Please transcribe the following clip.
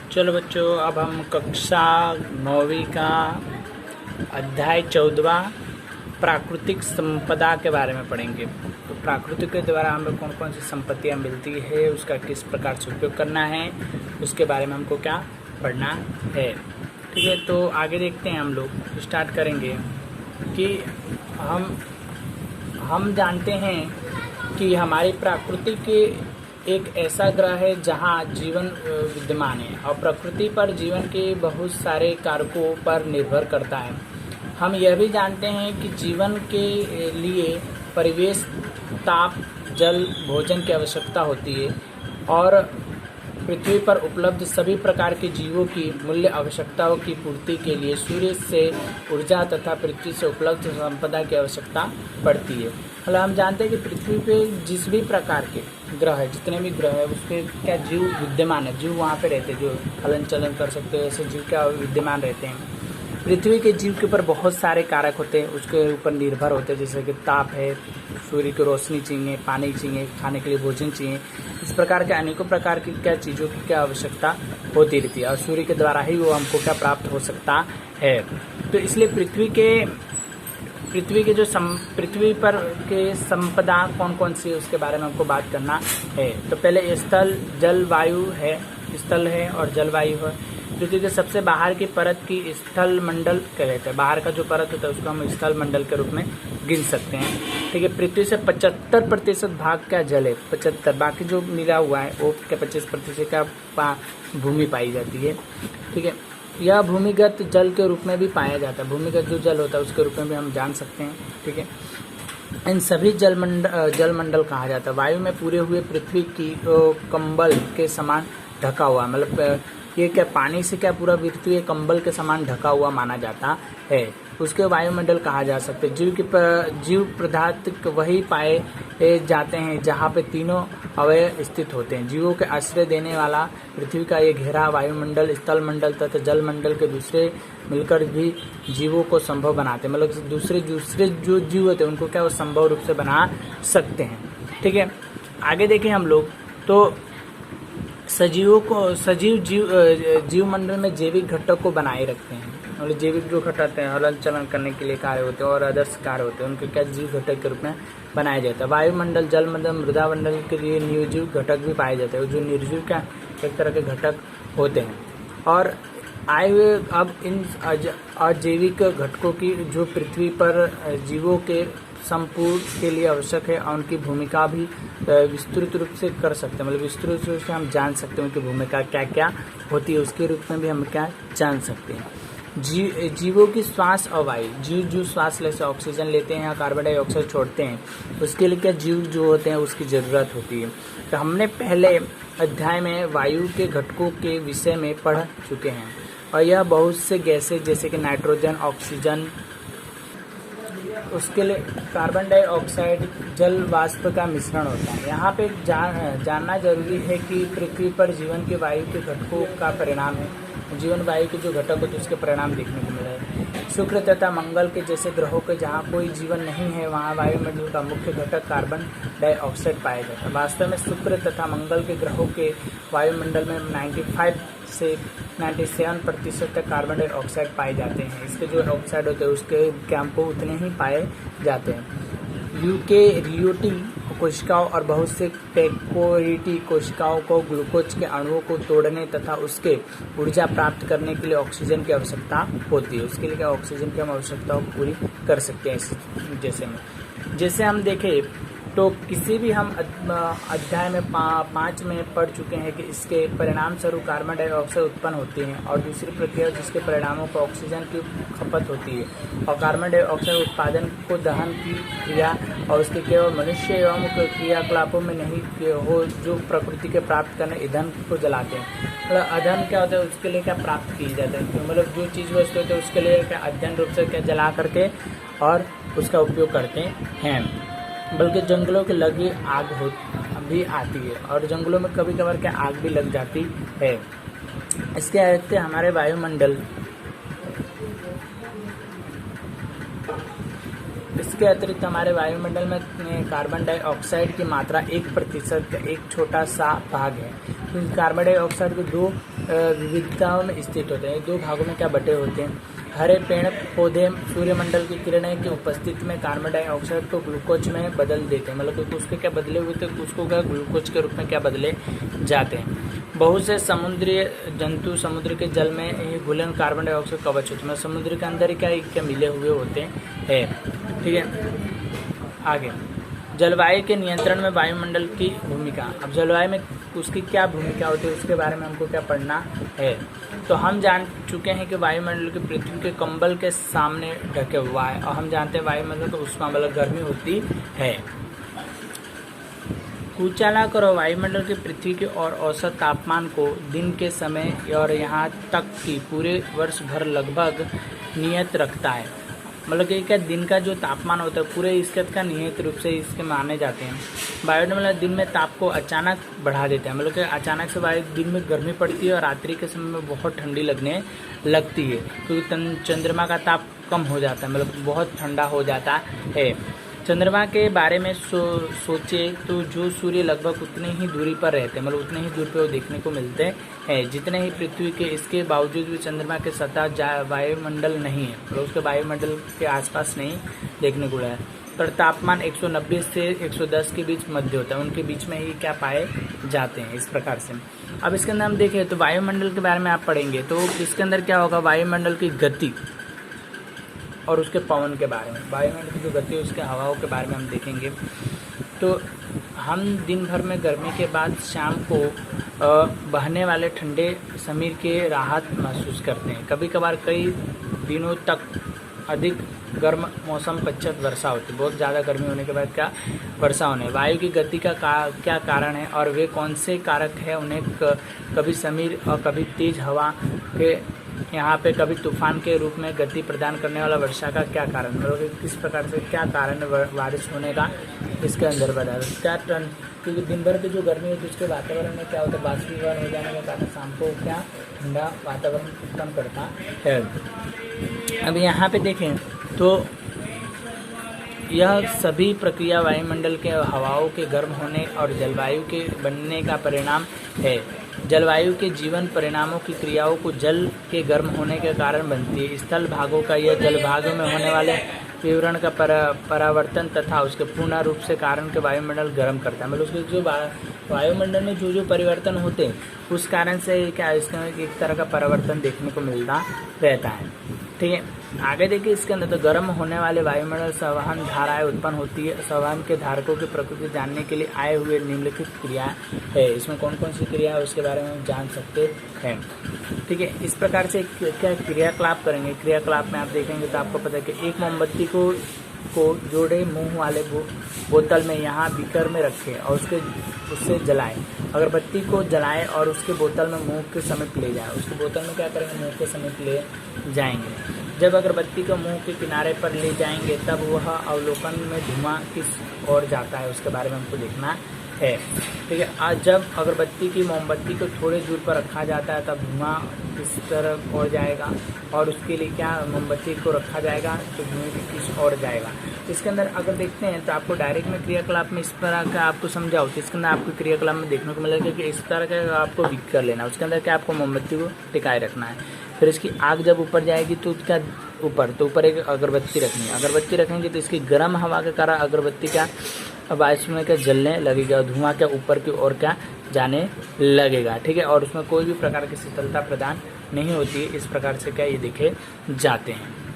चलो बच्चों, अब हम कक्षा 9वीं का अध्याय 14वां प्राकृतिक संपदा के बारे में पढ़ेंगे। तो प्राकृतिक के द्वारा हमें कौन कौन सी संपत्तियाँ मिलती है, उसका किस प्रकार से उपयोग करना है, उसके बारे में हमको क्या पढ़ना है। ठीक है, तो आगे देखते हैं। हम लोग स्टार्ट करेंगे कि हम जानते हैं कि हमारी प्रकृति के एक ऐसा ग्रह है जहाँ जीवन विद्यमान है और प्रकृति पर जीवन के बहुत सारे कारकों पर निर्भर करता है। हम यह भी जानते हैं कि जीवन के लिए परिवेश, ताप, जल, भोजन की आवश्यकता होती है और पृथ्वी पर उपलब्ध सभी प्रकार के जीवों की मूल्य आवश्यकताओं की पूर्ति के लिए सूर्य से ऊर्जा तथा पृथ्वी से उपलब्ध संपदा की आवश्यकता पड़ती है। मतलब हम जानते हैं कि पृथ्वी पे जिस भी प्रकार के ग्रह है, जितने भी ग्रह है, उसके क्या जीव विद्यमान है, जीव वहाँ पे रहते हैं, जो हलन चलन कर सकते हैं, ऐसे जीव क्या विद्यमान रहते हैं। पृथ्वी के जीव के ऊपर बहुत सारे कारक होते हैं, उसके ऊपर निर्भर होते हैं, जैसे कि ताप है, सूर्य की रोशनी चाहिए, पानी चाहिए, खाने के लिए भोजन चाहिए। इस प्रकार के अनेकों प्रकार की क्या चीज़ों की क्या आवश्यकता होती रहती है और सूर्य के द्वारा ही वो हमको क्या प्राप्त हो सकता है। तो इसलिए पृथ्वी के जो पृथ्वी पर के संपदा कौन कौन सी है, उसके बारे में हमको बात करना है। तो पहले स्थल, जल, वायु है, स्थल है और जलवायु है। पृथ्वी के सबसे बाहर की परत की स्थल मंडल कहते हैं। बाहर का जो परत होता है उसको हम स्थल मंडल के रूप में गिन सकते हैं। ठीक है, पृथ्वी से 75% भाग का जल है, 75। बाकी जो मिला हुआ है वो क्या 25% का भूमि पाई जाती है। ठीक है, यह भूमिगत जल के रूप में भी पाया जाता है। भूमिगत जो जल होता है उसके रूप में भी हम जान सकते हैं। ठीक है, इन सभी जलमंडल कहा जाता है। वायु में पूरे हुए पृथ्वी की कंबल के समान ढका हुआ, मतलब ये क्या पानी से क्या पूरा पृथ्वी कंबल के समान ढका हुआ माना जाता है, उसके वायुमंडल कहा जा सकता है। जीव पदार्थ वही पाए जाते हैं जहाँ पे तीनों अवयव स्थित होते हैं। जीवों के आश्रय देने वाला पृथ्वी का ये घेरा वायुमंडल, स्थल मंडल तथा जल मंडल के दूसरे मिलकर भी जीवों को संभव बनाते हैं। मतलब दूसरे जो जीव होते हैं उनको क्या वो संभव रूप से बना सकते हैं। ठीक है, आगे देखें हम लोग तो सजीव जीव मंडल में जैविक घटक को बनाए रखते हैं। मतलब जैविक जो घटक होते हैं हलन चलन करने के लिए कार्य होते हैं और आदर्श कार्य होते हैं, उनके क्या जीव घटक के रूप में बनाया जाता है। वायुमंडल, जलमंडल, मृदा मंडल के लिए निर्जीव घटक भी पाए जाते हैं, जो निर्जीव क्या एक तरह के घटक होते हैं। और आए हुए अब इन अजैविक घटकों की जो पृथ्वी पर जीवों के संपूर्ण के लिए आवश्यक है और उनकी भूमिका भी विस्तृत रूप से कर सकते हैं। मतलब विस्तृत रूप से हम जान सकते हैं उनकी भूमिका क्या क्या होती है, उसके रूप में भी हम क्या जान सकते हैं। जीवों की श्वास और वायु, जीव जो श्वास ले से ऑक्सीजन लेते हैं या कार्बन डाइऑक्साइड छोड़ते हैं, उसके लिए क्या जीव जो होते हैं उसकी ज़रूरत होती है। तो हमने पहले अध्याय में वायु के घटकों के विषय में पढ़ चुके हैं और यह बहुत से गैसें जैसे कि नाइट्रोजन, ऑक्सीजन, उसके लिए कार्बन डाइऑक्साइड, जल वाष्प का मिश्रण होता है। यहाँ पे जानना जरूरी है कि पृथ्वी पर जीवन के वायु के घटकों का परिणाम है। जीवन वायु के जो घटक होते हैं उसके परिणाम देखने को मिल रहे हैं। शुक्र तथा मंगल के जैसे ग्रहों के जहाँ कोई जीवन नहीं है वहाँ वायुमंडल का मुख्य घटक कार्बन डाइऑक्साइड पाया जाता है। वास्तव में शुक्र तथा मंगल के ग्रहों के वायुमंडल में 95 से 97% तक कार्बन डाइऑक्साइड पाए जाते हैं। इसके जो ऑक्साइड होते हैं उसके कैंपो उतने ही पाए जाते हैं। यूकेरियोटी कोशिकाओं और बहुत से पैकोरिटी कोशिकाओं को ग्लूकोज के अणुओं को तोड़ने तथा उसके ऊर्जा प्राप्त करने के लिए ऑक्सीजन की आवश्यकता होती है। उसके लिए ऑक्सीजन की हम आवश्यकताओं को पूरी कर सकते हैं। जैसे हम देखें तो किसी भी हम अध्याय में 5 में पढ़ चुके हैं कि इसके परिणाम स्वरूप कार्बन डाइऑक्साइड उत्पन्न होती है और दूसरी प्रक्रिया जिसके परिणामों पर ऑक्सीजन की खपत होती है और कार्बन डाइऑक्साइड उत्पादन को दहन की क्रिया और उसके केवल मनुष्य एवं क्रियाकलापों में नहीं हो जो प्रकृति के प्राप्त करने ईंधन को जलाते हैं। मतलब ईंधन क्या होता है उसके लिए क्या प्राप्त की जाता है, मतलब जो चीज़ वस्तु होती है उसके लिए क्या अध्ययन रूप से क्या जला करके और उसका उपयोग करते हैं। बल्कि जंगलों के लगी आग भी आती है और जंगलों में कभी कभार क्या आग भी लग जाती है। इसके अतिरिक्त हमारे वायुमंडल में कार्बन डाइऑक्साइड की मात्रा 1% का एक छोटा सा भाग है। क्योंकि कार्बन डाइऑक्साइड के दो विविधताओं में स्थित होते हैं, दो भागों में क्या बटे होते हैं। हरे पेड़ पौधे सूर्यमंडल की किरणें की उपस्थिति में कार्बन डाइऑक्साइड को ग्लूकोज में बदल देते हैं, मतलब उसके क्या बदले हुए थे, उसको क्या ग्लूकोज के रूप में क्या बदले जाते हैं। बहुत से समुद्री जंतु समुद्र के जल में ही घुलन कार्बन डाइऑक्साइड कवच होते हैं, समुद्र के अंदर ही क्या मिले हुए होते हैं। ठीक है, आगे जलवायु के नियंत्रण में वायुमंडल की भूमिका। अब जलवायु में उसकी क्या भूमिका होती है उसके बारे में हमको क्या पढ़ना है। तो हम जान चुके हैं कि वायुमंडल की पृथ्वी के कंबल के सामने ढके हुआ है, और हम जानते हैं वायुमंडल तो उष्मा मतलब गर्मी होती है। कुचाला करो वायुमंडल की पृथ्वी के और औसत तापमान को दिन के समय और यहाँ तक कि पूरे वर्ष भर लगभग नियत रखता है, मतलब कि क्या दिन का जो तापमान होता है पूरे इसके का नियत रूप से इसके माने जाते हैं। वायुमंडल दिन में ताप को अचानक बढ़ा देता है, मतलब कि अचानक से वायु दिन में गर्मी पड़ती है और रात्रि के समय में बहुत ठंडी लगने लगती है, क्योंकि चंद्रमा का ताप कम हो जाता है, मतलब बहुत ठंडा हो जाता है। चंद्रमा के बारे में सोचे तो जो सूर्य लगभग उतनी ही दूरी पर रहते हैं, मतलब उतने ही दूर पर वो देखने को मिलते हैं जितने ही पृथ्वी के। इसके बावजूद भी चंद्रमा के सतह वायुमंडल नहीं है, मतलब उसके वायुमंडल के आसपास नहीं देखने को मिला है। पर तापमान 190 से 110 के बीच मध्य होता है, उनके बीच में ही क्या पाए जाते हैं इस प्रकार से। अब इसके अंदर हम देखें तो वायुमंडल के बारे में आप पढ़ेंगे तो इसके अंदर क्या होगा, वायुमंडल की गति और उसके पवन के बारे में, वायुमंडल की जो गति है उसके हवाओं के बारे में हम देखेंगे। तो हम दिन भर में गर्मी के बाद शाम को बहने वाले ठंडे समीर के राहत महसूस करते हैं। कभी कभार कई दिनों तक अधिक गर्म मौसम पश्चात वर्षा होती है, बहुत ज़्यादा गर्मी होने के बाद क्या वर्षा होने। वायु की गति का क्या कारण है और वे कौन से कारक हैं, उन्हें कभी समीर और कभी तेज हवा के यहाँ पे कभी तूफान के रूप में गति प्रदान करने वाला वर्षा का क्या कारण, मतलब किस प्रकार से क्या कारण है बारिश होने का, इसके अंदर बता दो क्या टन। क्योंकि दिन भर की जो गर्मी है जिसके वातावरण में क्या होता है, बाष्पीकरण हो जाने के कारण शाम को क्या ठंडा वातावरण उत्पन्न करता है। अब यहाँ पे देखें तो यह सभी प्रक्रिया वायुमंडल के हवाओं के गर्म होने और जलवायु के बनने का परिणाम है। जलवायु के जीवन परिणामों की क्रियाओं को जल के गर्म होने के कारण बनती है। स्थल भागों का यह जल भागों में होने वाले विवरण का परावर्तन तथा उसके पूर्ण रूप से कारण के वायुमंडल गर्म करता है, मतलब उसके जो वायुमंडल में जो परिवर्तन होते हैं उस कारण से क्या इसका एक तरह का परिवर्तन देखने को मिलता रहता है। ठीक है, आगे देखिए इसके अंदर तो गर्म होने वाले वायुमंडल संवहन धाराएं उत्पन्न होती है। संवहन के धारकों की प्रकृति जानने के लिए आए हुए निम्नलिखित क्रिया है। इसमें कौन कौन सी क्रिया है उसके बारे में हम जान सकते हैं। ठीक है, इस प्रकार से क्या क्रियाकलाप करेंगे। क्रियाकलाप में आप देखेंगे तो आपको पता है कि एक मोमबत्ती को जोड़े मुंह वाले बोतल में यहाँ बीकर में रखें और उससे जलाएं। अगरबत्ती को जलाएं और उसके बोतल में मुंह के समीप ले जाएं। उसके बोतल में क्या करेंगे, मुंह के समीप ले जाएंगे। जब अगरबत्ती को मुंह के किनारे पर ले जाएंगे तब वह अवलोकन में धुआं किस ओर जाता है उसके बारे में हमको देखना है। ठीक है, आज जब अगरबत्ती की मोमबत्ती को थोड़े दूर पर रखा जाता है तब धुआं किस तरफ और जाएगा, और उसके लिए क्या मोमबत्ती को रखा जाएगा तो धुएं किस और जाएगा। इसके अंदर अगर देखते हैं तो आपको डायरेक्ट में क्रियाकलाप में इस तरह का आपको समझाओ तो इसके अंदर आपको क्रियाकलाप में देखने को मिलेगा कि इस तरह का आपको विक कर लेना। उसके अंदर क्या आपको मोमबत्ती को टिकाए रखना है। फिर इसकी आग जब ऊपर जाएगी तो क्या ऊपर एक अगरबत्ती रखनी है। अगरबत्ती रखेंगे तो इसकी गर्म हवा के कारण अगरबत्ती क्या वायु में क्या जलने लगेगा, धुआं क्या ऊपर की ओर क्या जाने लगेगा। ठीक है, और उसमें कोई भी प्रकार की शीतलता प्रदान नहीं होती है। इस प्रकार से क्या ये देखे जाते हैं।